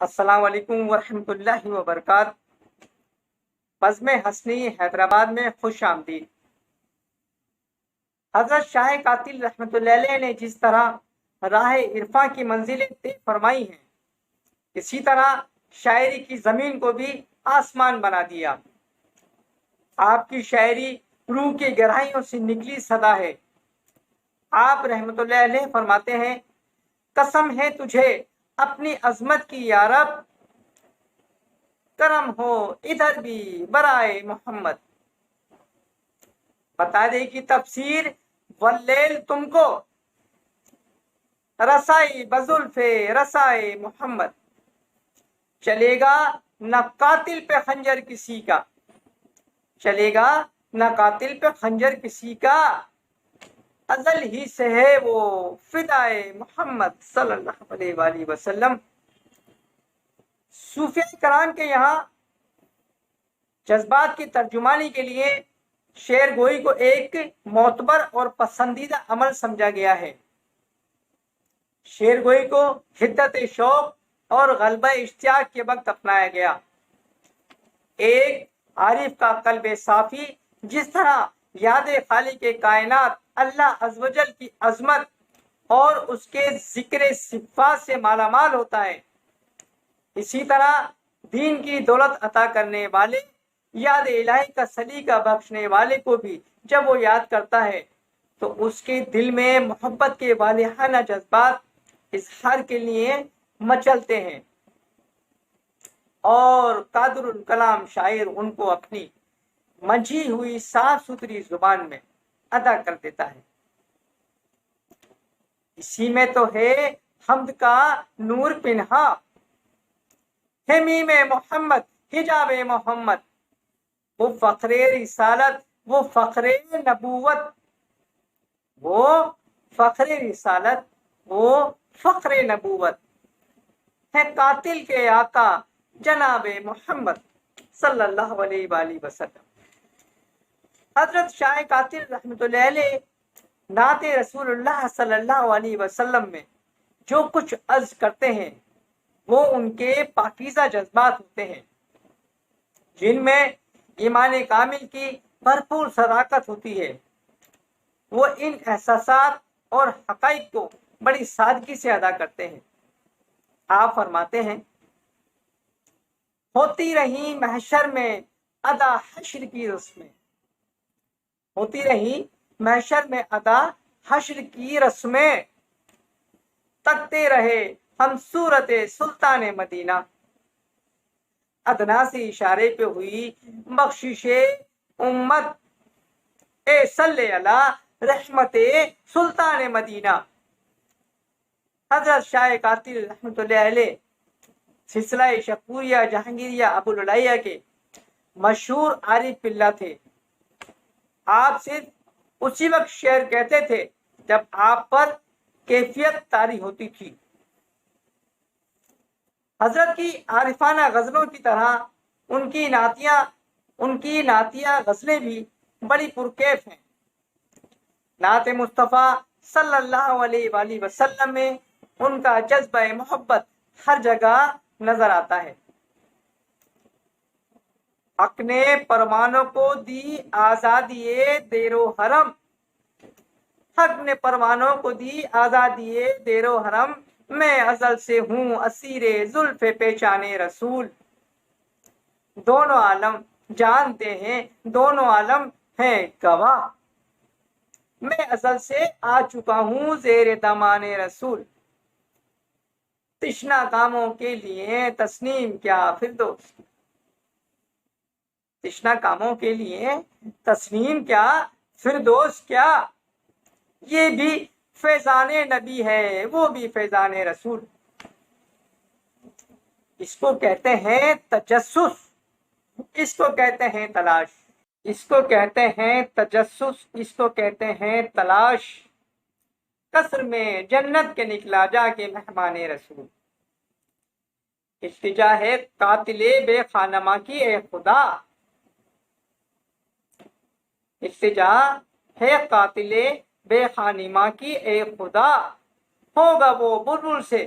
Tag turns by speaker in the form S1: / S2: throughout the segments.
S1: السلام علیکم ورحمۃ اللہ وبرکاتہ۔ بزم حسنی حیدرآباد میں خوش آمدید۔ حضرت شاہ قاتل رحمۃ اللہ علیہ نے جس طرح راہ عرفاں کی منزلیں طے فرمائی ہیں، اسی طرح شاعری کی زمین کو بھی آسمان بنا دیا۔ آپ کی شاعری روح کی گہرائیوں سے نکلی صدا ہے۔ آپ رحمۃ اللہ علیہ فرماتے ہیں، قسم ہے تجھے اپنی عظمت کی یا رب، کرم ہو ادھر بھی برائے محمد۔ بتا دے کی تفسیر واللیل تم کو رسائی بزلف رسائے محمد۔ چلے گا نہ قاتل پہ خنجر کسی کا، چلے گا نہ قاتل پہ خنجر کسی کا، ازل ہی سے ہے وہ فدائے محمد صلی اللہ علیہ وآلہ وسلم۔ صوفیہ کرام کے یہاں جذبات کی ترجمانی کے لیے شعر گوئی کو ایک معتبر اور پسندیدہ عمل سمجھا گیا ہے۔ شعر گوئی کو حدت شوق اور غلبہ اشتیاق کے وقت اپنایا گیا۔ ایک عارف کا قلب صافی جس طرح یاد خالق کائنات اللہ عز و جل کی عظمت اور اس کے ذکر صفات سے مالا مال ہوتا ہے، اسی طرح دین کی دولت عطا کرنے والے، یاد الہی کا سلیقہ بخشنے والے کو بھی جب وہ یاد کرتا ہے تو اس کے دل میں محبت کے والہانہ جذبات اظہار کے لیے مچلتے ہیں، اور قادر الکلام شاعر ان کو اپنی منجھی ہوئی صاف ستھری زبان میں ادا کر دیتا ہے۔ اسی میں تو ہے حمد کا نور پنہا، ہے میم محمد حجاب محمد، وہ فخر رسالت، وہ فخر نبوت، وہ فخر رسالت، وہ فخر نبوت، ہے قاتل کے آقا جناب محمد صلی اللہ علیہ وآلہ وسلم۔ حضرت شاہ قاتل رحمۃ اللہ علیہ نعت رسول اللہ صلی اللہ علیہ وسلم میں جو کچھ عرض کرتے ہیں وہ ان کے پاکیزہ جذبات ہوتے ہیں، جن میں ایمان کامل کی بھرپور صداقت ہوتی ہے۔ وہ ان احساسات اور حقائق کو بڑی سادگی سے ادا کرتے ہیں۔ آپ فرماتے ہیں، ہوتی رہی محشر میں ادا حشر کی رسمیں، ہوتی رہی محشر میں ادا حشر کی رسمیں، تکتے رہے ہم صورت سلطان مدینہ، ادنا سے اشارے پہ ہوئی بخشش امت، اے صلی اللہ رحمت سلطان مدینہ۔ حضرت شاہ قاتل رحمۃ اللہ علیہ سلسلہ شکوریہ جہانگیریہ ابو العلیہ کے مشہور عارف باللہ تھے۔ آپ صرف اسی وقت شعر کہتے تھے جب آپ پر کیفیت طاری ہوتی تھی۔ حضرت کی عارفانہ غزلوں کی طرح ان کی نعتیہ غزلیں بھی بڑی پرکیف ہیں۔ نعت مصطفیٰ صلی اللہ علیہ وآلہ وسلم میں ان کا جذبہ محبت ہر جگہ نظر آتا ہے۔ حق نے پروانوں کو دی آزادی دیر و حرم، حق نے پروانوں کو دی آزادی دیر و حرم، میں ازل سے ہوں اسیر زلف پیچان رسول۔ دونوں عالم جانتے ہیں، دونوں عالم ہیں گواہ، میں ازل سے آ چکا ہوں زیر دامان رسول۔ تشنا کاموں کے لیے تسنیم کیا فردوس، تشنا کاموں کے لیے تسنیم کیا فردوس کیا، یہ بھی فیضان نبی ہے وہ بھی فیضان رسول۔ اس کو کہتے ہیں تجسس، اس کو کہتے ہیں تلاش، اس کو کہتے ہیں تجسس، اس کو کہتے ہیں تلاش، قصر میں جنت کے نکلا جا کے مہمان رسول۔ التجا ہے قاتل بے خانمہ کی اے خدا، التجا ہے قاتل بے خانمہ کی اے خدا، ہوگا وہ بلبل سے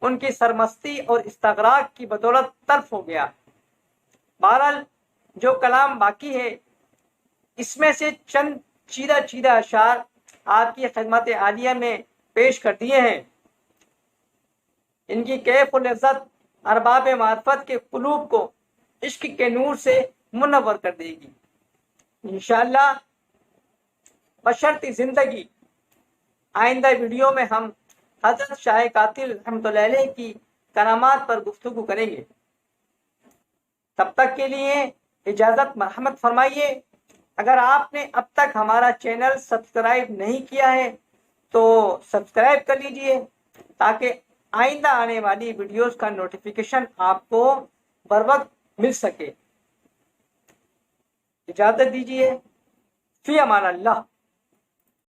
S1: ان کی سرمستی اور استغراق کی بدولت تلف ہو گیا۔ بہرحال جو کلام باقی ہے اس میں سے چند چیدہ اشعار آپ کی خدمت عالیہ میں پیش کر دیے ہیں۔ ان کی کیف و لذت ارباب معرفت کے قلوب کو عشق کے نور سے منور کر دے گی انشاءاللہ۔ بشرط زندگی آئندہ ویڈیو میں ہم حضرت شاہ قاتل رحمۃ اللہ علیہ کی کرامات پر گفتگو کریں گے۔ تب تک کے لیے اجازت مرحمت فرمائیے۔ اگر آپ نے اب تک ہمارا چینل سبسکرائب نہیں کیا ہے تو سبسکرائب کر لیجئے تاکہ آئندہ آنے والی ویڈیوز کا نوٹیفیکیشن آپ کو بر وقت مل سکے۔ اجازت دیجیے، فی امان اللہ۔